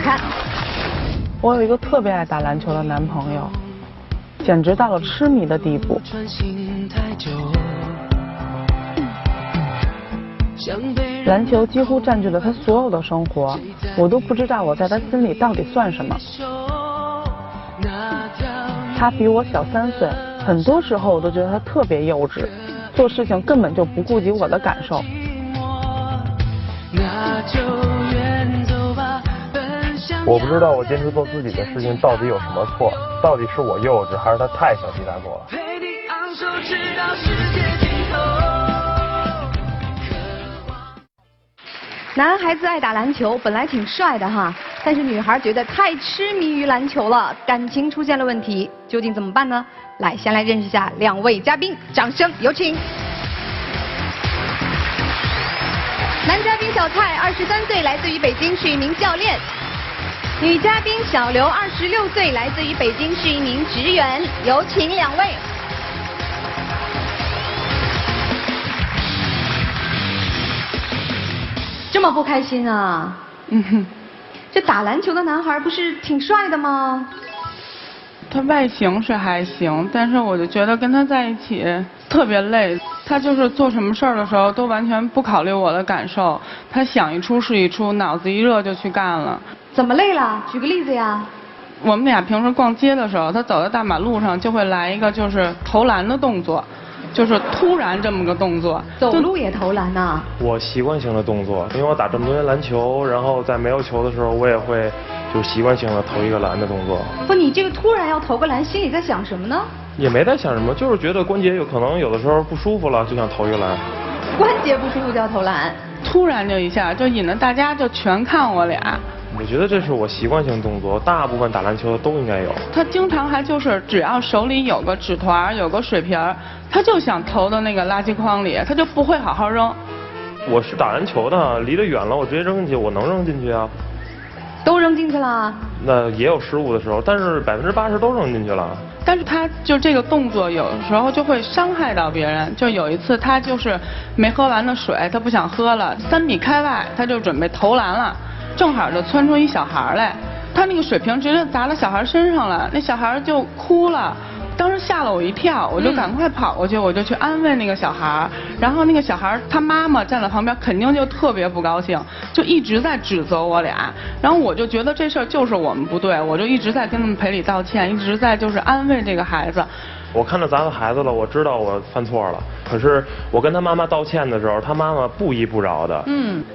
看。我有一个特别爱打篮球的男朋友，简直到了痴迷的地步。篮球几乎占据了他所有的生活，我都不知道我在他心里到底算什么。他比我小3岁，很多时候我都觉得他特别幼稚，做事情根本就不顾及我的感受。我不知道我坚持做自己的事情到底有什么错，到底是我幼稚，还是他太小题大做了。男孩子爱打篮球，本来挺帅的哈，但是女孩觉得太痴迷于篮球了，感情出现了问题，究竟怎么办呢？来，先来认识一下2位嘉宾，掌声有请。男嘉宾小蔡，23岁，来自于北京，是一名教练。女嘉宾小刘，26岁，来自于北京，是一名职员。有请2位。这么不开心啊？这打篮球的男孩不是挺帅的吗？他外形是还行，但是我就觉得跟他在一起特别累。他就是做什么事儿的时候都完全不考虑我的感受，他想一出是一出，脑子一热就去干了。怎么累了？举个例子呀。我们俩平时逛街的时候，他走在大马路上就会来一个就是投篮的动作，就是突然这么个动作。走路也投篮呐？我习惯性的动作，因为我打这么多年篮球，然后在没有球的时候，我也会就是习惯性的投一个篮的动作。不，你这个突然要投个篮，心里在想什么呢？也没在想什么，就是觉得关节有可能有的时候不舒服了，就想投一个篮。关节不舒服就要投篮？突然就一下，就引得大家就全看我俩。我觉得这是我习惯性动作，大部分打篮球的都应该有。他经常还就是只要手里有个纸团有个水瓶他就想投到那个垃圾筐里，他就不会好好扔。我是打篮球的，离得远了我直接扔进去，我能扔进去啊。都扔进去了？那也有失误的时候，但是80%都扔进去了。但是他就这个动作有时候就会伤害到别人。就有一次他就是没喝完的水，他不想喝了，3米开外他就准备投篮了，正好就窜出一小孩来，他那个水瓶直接砸到小孩身上了，那小孩就哭了。当时吓了我一跳，我就赶快跑过去，我就去安慰那个小孩，然后那个小孩他妈妈站在旁边，肯定就特别不高兴，就一直在指责我俩，然后我就觉得这事儿就是我们不对，我就一直在跟他们赔礼道歉，一直在就是安慰这个孩子。我看到砸到孩子了，我知道我犯错了，可是我跟他妈妈道歉的时候，他妈妈不依不饶的。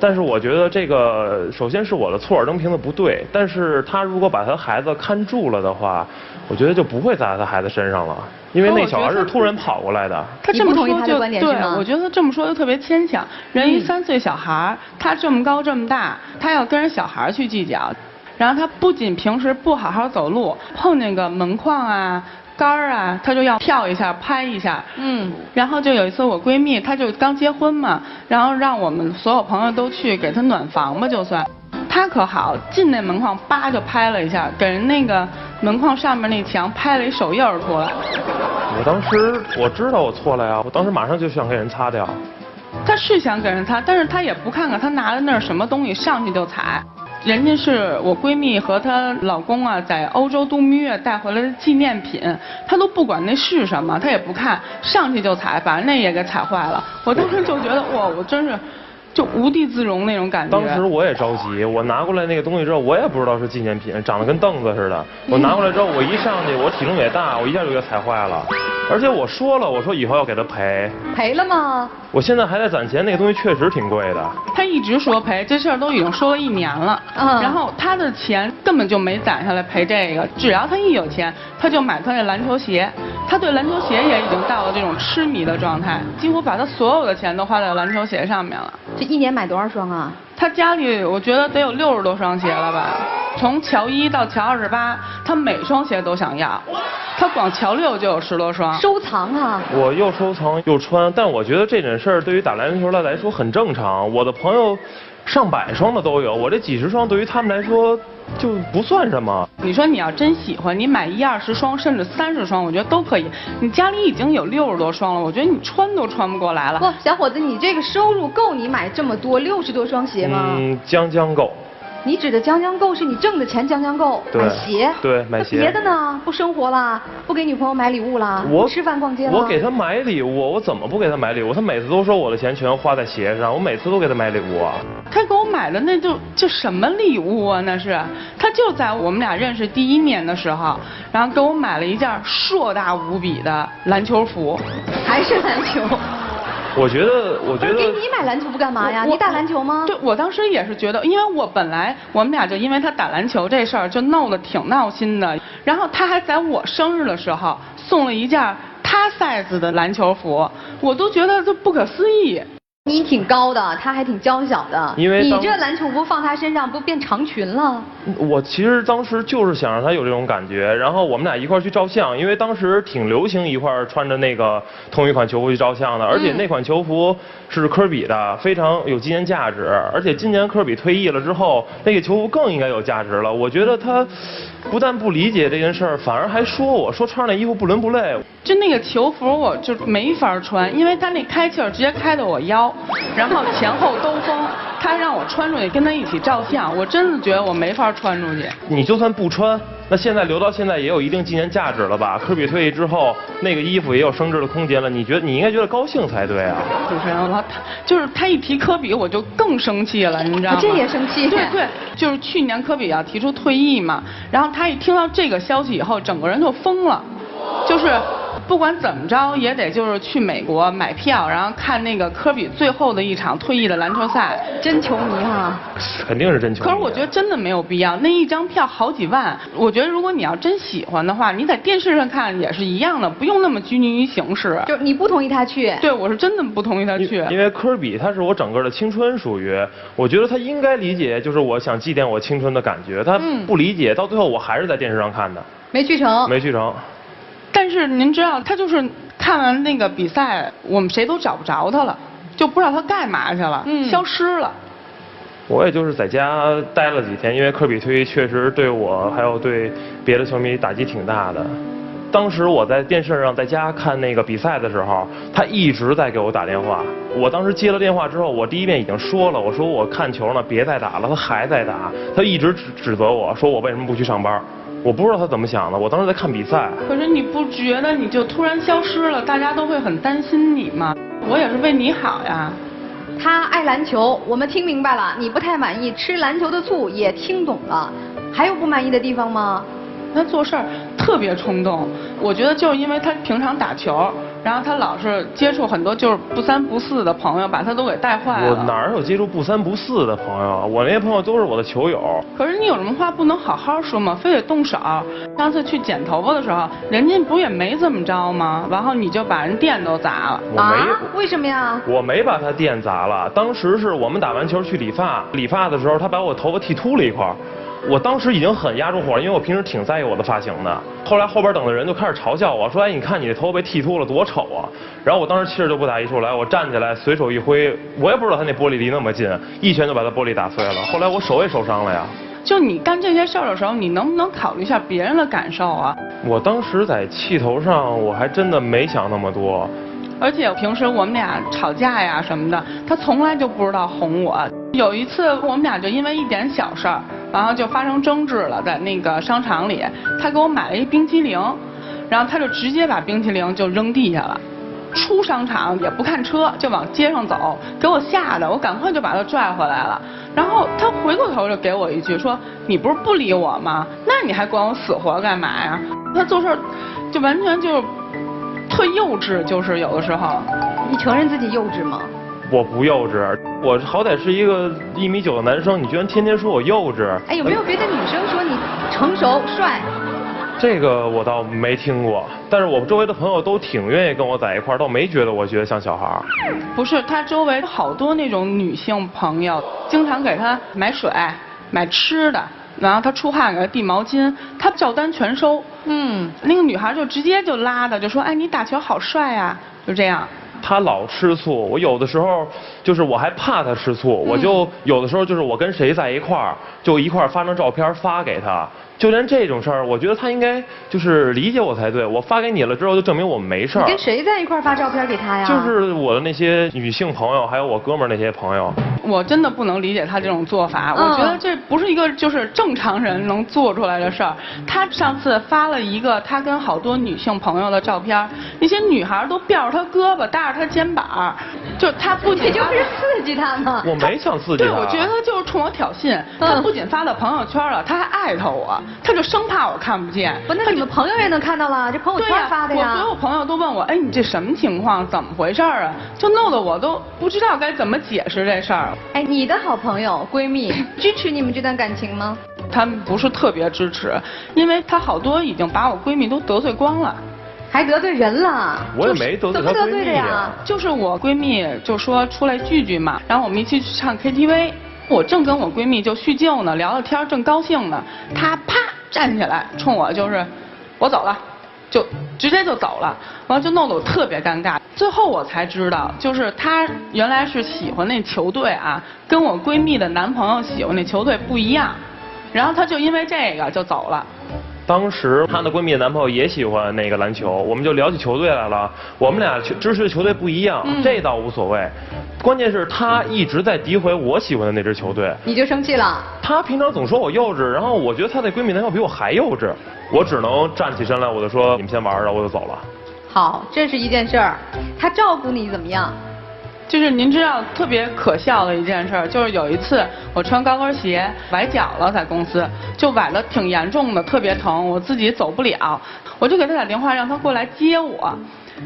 但是我觉得这个首先是我的错，扔瓶子不对，但是他如果把他孩子看住了的话，我觉得就不会砸他孩子身上了，因为那小孩是突然跑过来的。他这么说就对，我觉得这么说就特别牵强。人一3岁小孩，他这么高这么大，他要跟人小孩去计较，然后他不仅平时不好好走路，碰那个门框啊杆儿啊，他就要跳一下拍一下。然后就有一次我闺蜜，她就刚结婚嘛，然后让我们所有朋友都去给她暖房吧，就算。她可好，进那门框叭就拍了一下，给人那个门框上面那墙拍了一手印出来。我当时我知道我错了呀，我当时马上就想给人擦掉。她是想给人擦，但是她也不看看她拿的那是什么东西，上去就踩。人家是我闺蜜和她老公啊，在欧洲度蜜月带回来的纪念品，她都不管那是什么，她也不看，上去就踩，把那也给踩坏了。我当时就觉得哇，我真是就无地自容那种感觉。当时我也着急，我拿过来那个东西之后，我也不知道是纪念品，长得跟凳子似的。我拿过来之后，我一上去，我体重也大，我一下就给踩坏了。而且我说了，我说以后要给他赔。赔了吗？我现在还在攒钱，那个东西确实挺贵的。他一直说赔，这事儿都已经说了1年了。然后他的钱根本就没攒下来赔这个，只要他一有钱，他就买他那篮球鞋。他对篮球鞋也已经到了这种痴迷的状态，几乎把他所有的钱都花在篮球鞋上面了。这1年买多少双啊？他家里我觉得得有60多双鞋了吧，从乔1到乔28，他每双鞋都想要。他光乔6就有10多双。收藏啊！我又收藏又穿，但我觉得这件事儿对于打篮球的来说很正常。我的朋友上百双的都有，我这几十双对于他们来说就不算什么。你说你要真喜欢，你买20双甚至30双，我觉得都可以。你家里已经有60多双了，我觉得你穿都穿不过来了。不，小伙子，你这个收入够你买这么多60多双鞋吗？将够。你指的将将够是你挣的钱将将够，买鞋。对，买鞋。那别的呢？不生活啦，不给女朋友买礼物啦，不吃饭逛街啦。我给她买礼物，我怎么不给她买礼物？她每次都说我的钱全花在鞋上，我每次都给她买礼物啊。他给我买的那就什么礼物啊？那是，他就在我们俩认识第1年的时候，然后给我买了一件硕大无比的篮球服，还是篮球。我觉得给你买篮球服干嘛呀？你打篮球吗？对，我当时也是觉得，因为我们俩就因为他打篮球这事儿就闹得挺闹心的，然后他还在我生日的时候送了一件他 size 的篮球服，我都觉得这不可思议。你挺高的，他还挺娇小的，因为你这篮球服放他身上不变长裙了？我其实当时就是想让他有这种感觉，然后我们俩一块去照相，因为当时挺流行一块穿着那个同一款球服去照相的，而且那款球服是科比的，非常有纪念价值，而且今年科比退役了之后，那个球服更应该有价值了。我觉得他不但不理解这件事儿，反而还说我说穿那衣服不伦不类。就那个球服我就没法穿，因为他那开气儿直接开到我腰，然后前后兜风，他让我穿出去跟他一起照相，我真的觉得我没法穿出去。你就算不穿，那现在留到现在也有一定纪念价值了吧？科比退役之后，那个衣服也有升值的空间了，你应该觉得高兴才对啊。主持人，他一提科比我就更生气了，你知道吗？这也生气？对，就是去年科比要提出退役嘛，然后他一听到这个消息以后，整个人就疯了，就是不管怎么着也得就是去美国买票，然后看那个科比最后的一场退役的篮球赛。真球迷哈！肯定是真球迷。可是我觉得真的没有必要，那一张票好几万，我觉得如果你要真喜欢的话，你在电视上看也是一样的，不用那么拘泥于形式。就你不同意他去？对，我是真的不同意他去。因为科比他是我整个的青春，属于我觉得他应该理解，就是我想祭奠我青春的感觉。他不理解，到最后我还是在电视上看的。没去成。没去成。但是您知道，他就是看完那个比赛，我们谁都找不着他了，就不知道他干嘛去了，消失了。我也就是在家待了几天，因为科比退役确实对我还有对别的球迷打击挺大的。当时我在电视上在家看那个比赛的时候，他一直在给我打电话。我当时接了电话之后，我第一遍已经说了，我说我看球呢，别再打了。他还在打，他一直指责我说我为什么不去上班。我不知道他怎么想的，我当时在看比赛。可是你不觉得你就突然消失了，大家都会很担心你吗？我也是为你好呀。他爱篮球，我们听明白了，你不太满意，吃篮球的醋也听懂了，还有不满意的地方吗？他做事儿特别冲动，我觉得就是因为他平常打球，然后他老是接触很多就是不三不四的朋友，把他都给带坏了。我哪有接触不三不四的朋友？我那些朋友都是我的球友。可是你有什么话不能好好说吗？非得动手。上次去剪头发的时候，人家不也没这么着吗？然后你就把人店都砸了。为什么呀？我没把他店砸了，当时是我们打完球去理发，理发的时候他把我头发剃秃了一块。我当时已经很压住火，因为我平时挺在意我的发型的。后来后边等的人就开始嘲笑我说：“哎，你看你这头发被剃秃了，多丑啊！”然后我当时气儿就不打一处来，我站起来随手一挥，我也不知道他那玻璃离那么近，一拳就把他玻璃打碎了。后来我手也受伤了呀。就你干这些事儿的时候，你能不能考虑一下别人的感受啊？我当时在气头上，我还真的没想那么多。而且平时我们俩吵架呀什么的，他从来就不知道哄我。有一次我们俩就因为一点小事儿，然后就发生争执了，在那个商场里，他给我买了一冰淇淋，然后他就直接把冰淇淋就扔地下了，出商场也不看车就往街上走，给我吓得我赶快就把他拽回来了。然后他回过头就给我一句说：“你不是不理我吗？那你还管我死活干嘛呀？”他做事就完全就是特幼稚，就是有的时候。你承认自己幼稚吗？我不幼稚，我好歹是一个1.9米的男生，你居然天天说我幼稚。哎，有没有别的女生说你成熟帅？这个我倒没听过，但是我周围的朋友都挺愿意跟我在一块儿，倒没觉得我觉得像小孩儿。不是，他周围好多那种女性朋友，经常给他买水、买吃的，然后他出汗给他递毛巾，他照单全收。那个女孩就直接就拉他，就说：“哎，你打球好帅啊！”就这样。他老吃醋，我有的时候就是我还怕他吃醋，我就有的时候就是我跟谁在一块儿，就一块儿发张照片发给他，就连这种事儿，我觉得他应该就是理解我才对。我发给你了之后，就证明我们没事儿。你跟谁在一块儿发照片给他呀？就是我的那些女性朋友，还有我哥们儿那些朋友。我真的不能理解他这种做法，我觉得这不是一个就是正常人能做出来的事儿。他上次发了一个他跟好多女性朋友的照片，那些女孩都吊着他胳膊，搭着他肩膀，就他不仅就是刺激他嘛。我没想刺激他。对，我觉得他就是冲我挑衅。他不仅发到朋友圈了，他还艾特我，他就生怕我看不见。不，那你们朋友也能看到了，这朋友圈发的呀。我所有朋友都问我，哎，你这什么情况？怎么回事啊？就弄得我都不知道该怎么解释这事儿。哎，你的好朋友闺蜜支持你们这段感情吗？他们不是特别支持，因为他好多已经把我闺蜜都得罪光了。还得罪人了？我也没得罪她闺蜜。怎么得罪的呀？就是我闺蜜就说出来聚聚嘛，然后我们一起去唱 KTV， 我正跟我闺蜜就叙旧呢，聊聊天正高兴呢，她啪站起来冲我就是我走了。就直接就走了，完了就弄得我特别尴尬。最后我才知道，就是她原来是喜欢那球队啊，跟我闺蜜的男朋友喜欢那球队不一样，然后她就因为这个就走了。当时她的闺蜜的男朋友也喜欢那个篮球，我们就聊起球队来了。我们俩支持的球队不一样，这倒无所谓。关键是她一直在诋毁我喜欢的那支球队，你就生气了？她平常总说我幼稚，然后我觉得她那闺蜜男朋友比我还幼稚，我只能站起身来，我就说你们先玩着，我就走了。好，这是一件事儿。她照顾你怎么样？就是您知道特别可笑的一件事，就是有一次我穿高跟鞋崴脚了，在公司就崴得挺严重的，特别疼，我自己走不了，我就给他打电话让他过来接我。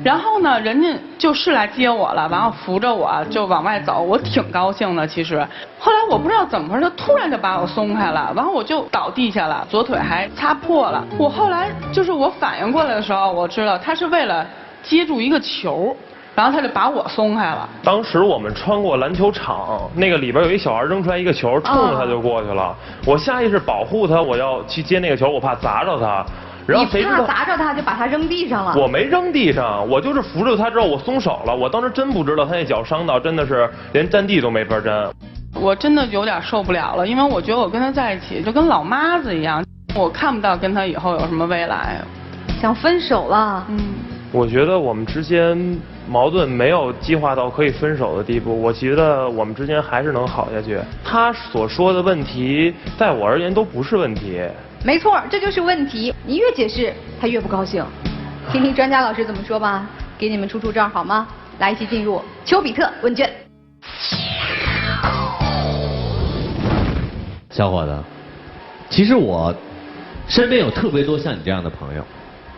然后呢，人家就是来接我了，然后扶着我就往外走，我挺高兴的其实。后来我不知道怎么回事，他突然就把我松开了，然后我就倒地下了，左腿还擦破了。我后来就是我反应过来的时候，我知道他是为了接住一个球。然后他就把我松开了。当时我们穿过篮球场，那个里边有一小孩扔出来一个球，冲着他就过去了。我下意识保护他，我要去接那个球，我怕砸着他。然后谁知道你怕砸着他就把他扔地上了？我没扔地上，我就是扶着他之后我松手了。我当时真不知道他那脚伤到真的是连站地都没法站。我真的有点受不了了，因为我觉得我跟他在一起就跟老妈子一样，我看不到跟他以后有什么未来。想分手了？我觉得我们之间矛盾没有激化到可以分手的地步，我觉得我们之间还是能好下去。他所说的问题，在我而言都不是问题。没错，这就是问题。你越解释，他越不高兴。听听专家老师怎么说吧，给你们出招好吗？来，一起进入丘比特问卷。小伙子，其实我身边有特别多像你这样的朋友。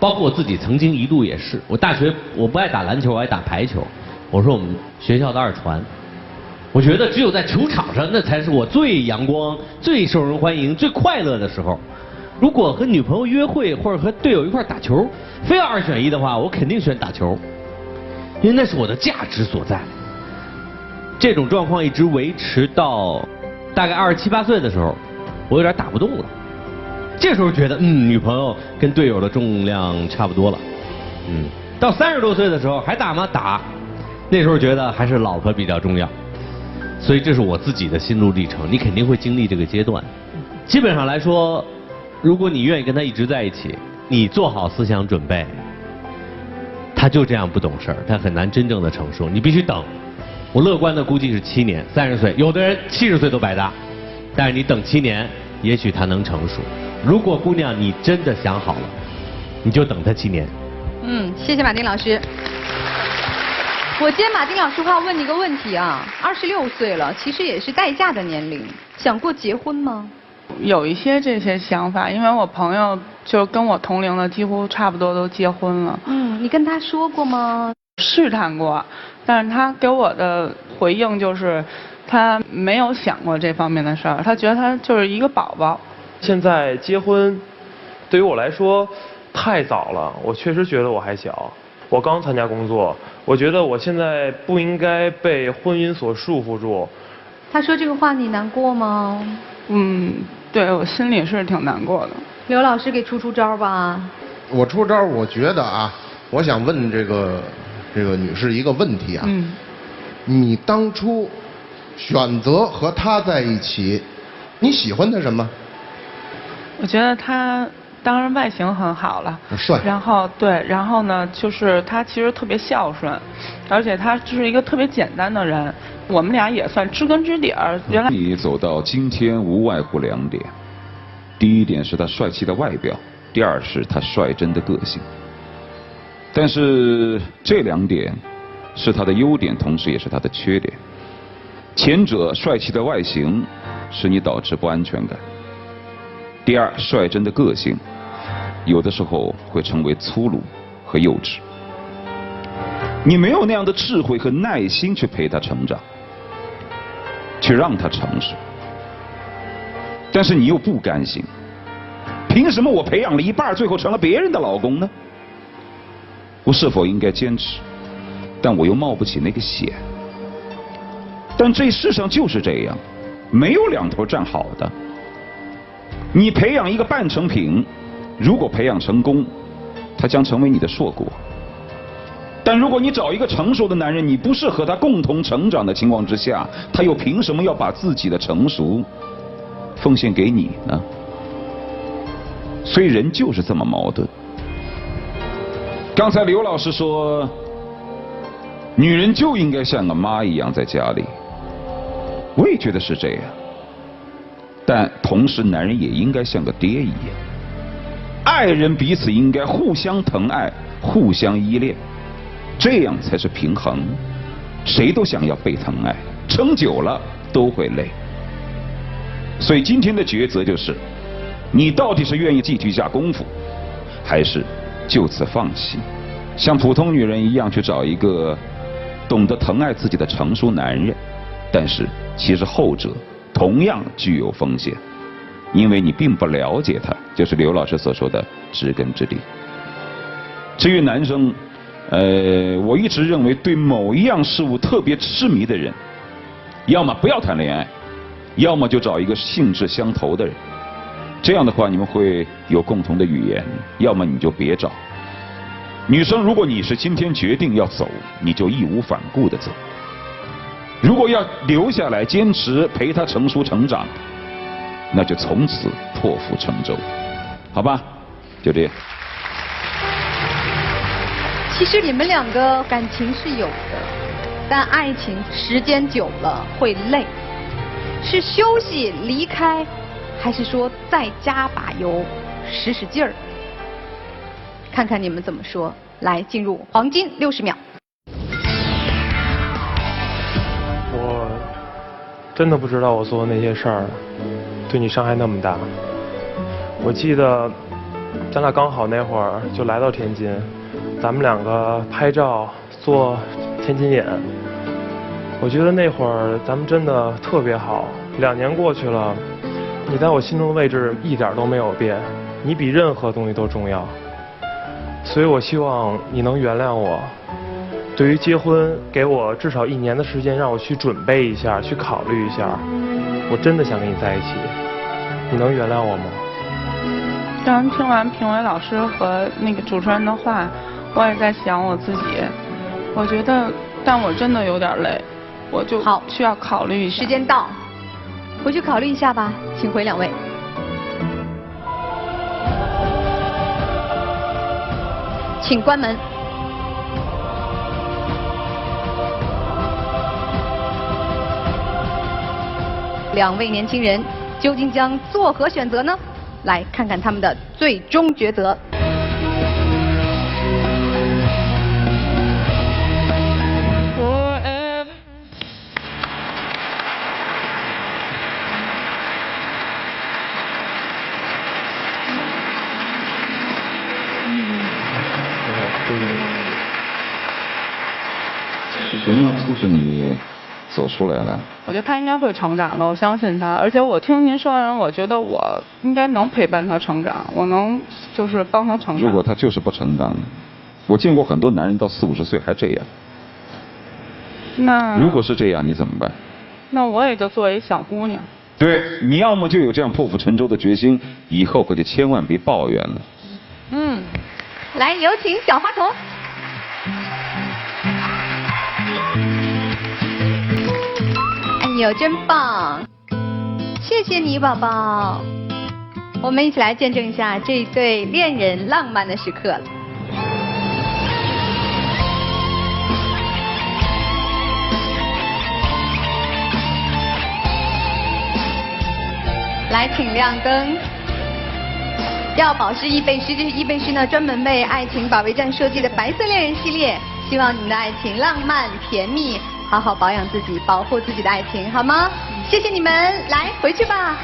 包括我自己曾经一度也是，我大学我不爱打篮球，我爱打排球。我说我们学校的二传，我觉得只有在球场上，那才是我最阳光、最受人欢迎、最快乐的时候。如果和女朋友约会或者和队友一块打球，非要2选1的话，我肯定选打球，因为那是我的价值所在。这种状况一直维持到大概27、28岁的时候，我有点打不动了。这时候觉得女朋友跟队友的重量差不多了，到30多岁的时候还打吗？打，那时候觉得还是老婆比较重要，所以这是我自己的心路历程。你肯定会经历这个阶段。基本上来说，如果你愿意跟他一直在一起，你做好思想准备，他就这样不懂事儿，他很难真正的成熟。你必须等，我乐观的估计是7年，30岁，有的人70岁都百搭，但是你等7年，也许他能成熟。如果姑娘你真的想好了，你就等他7年。谢谢马丁老师。我接马丁老师话问你个问题啊，26岁了，其实也是待嫁的年龄，想过结婚吗？有一些这些想法，因为我朋友就跟我同龄的几乎差不多都结婚了。你跟他说过吗？试探过，但是他给我的回应就是他没有想过这方面的事儿，他觉得他就是一个宝宝。现在结婚对于我来说太早了，我确实觉得我还小，我刚参加工作，我觉得我现在不应该被婚姻所束缚住。他说这个话你难过吗？对，我心里是挺难过的。刘老师给出招吧。我出招，我觉得啊，我想问这个女士一个问题啊。你当初选择和他在一起，你喜欢他什么？我觉得他当然外形很好了，帅。然后对，然后呢，就是他其实特别孝顺，而且他是一个特别简单的人。我们俩也算知根知底儿。原来你走到今天无外乎2点，第一点是他帅气的外表，第二是他率真的个性。但是这2点是他的优点，同时也是他的缺点。前者帅气的外形使你导致不安全感，第二率真的个性有的时候会成为粗鲁和幼稚。你没有那样的智慧和耐心去陪他成长，去让他成熟，但是你又不甘心，凭什么我培养了一半最后成了别人的老公呢？我是否应该坚持？但我又冒不起那个险。但这世上就是这样，没有2头站好的。你培养一个半成品，如果培养成功，它将成为你的硕果。但如果你找一个成熟的男人，你不是和他共同成长的情况之下，他又凭什么要把自己的成熟奉献给你呢？所以人就是这么矛盾。刚才刘老师说，女人就应该像个妈一样在家里，我也觉得是这样。但同时，男人也应该像个爹一样，爱人彼此应该互相疼爱，互相依恋。这样才是平衡。谁都想要被疼爱，撑久了都会累。所以今天的抉择就是，你到底是愿意继续下功夫，还是就此放弃，像普通女人一样去找一个懂得疼爱自己的成熟男人？但是其实后者同样具有风险，因为你并不了解他，就是刘老师所说的知根知底。至于男生，我一直认为对某一样事物特别痴迷的人，要么不要谈恋爱，要么就找一个性质相投的人。这样的话你们会有共同的语言，要么你就别找。女生，如果你是今天决定要走，你就义无反顾地走。如果要留下来坚持陪他成熟成长，那就从此破釜沉舟，好吧？就这样。其实你们2个感情是有的，但爱情时间久了会累。是休息离开，还是说再加把油使劲儿？看看你们怎么说。来，进入黄金60秒。我真的不知道我做的那些事儿对你伤害那么大。我记得咱俩刚好那会儿就来到天津，咱们2个拍照做天津眼。我觉得那会儿咱们真的特别好。2年过去了，你在我心中的位置一点都没有变，你比任何东西都重要。所以我希望你能原谅我。对于结婚，给我至少1年的时间，让我去准备一下，去考虑一下。我真的想跟你在一起，你能原谅我吗？刚听完评委老师和那个主持人的话，我也在想我自己。我觉得，但我真的有点累，我就需要考虑一下。时间到，回去考虑一下吧，请回2位。请关门。2位年轻人究竟将作何选择呢？来看看他们的最终抉择。人要促使你走出来了。我觉得他应该会成长的，我相信他。而且我听您说完，我觉得我应该能陪伴他成长，我能就是帮他成长。如果他就是不成长，我见过很多男人到40、50岁还这样。那如果是这样，你怎么办？那我也就做一小姑娘。对，你要么就有这样破釜沉舟的决心，以后可就千万别抱怨了。来，有请小花童。哎呦，真棒！谢谢你，宝宝。我们一起来见证一下这对恋人浪漫的时刻。来，请亮灯。要保湿易贝诗，这是易贝诗呢专门为爱情保卫战设计的白色恋人系列，希望你们的爱情浪漫甜蜜，好好保养自己，保护自己的爱情，好吗？谢谢你们，来回去吧。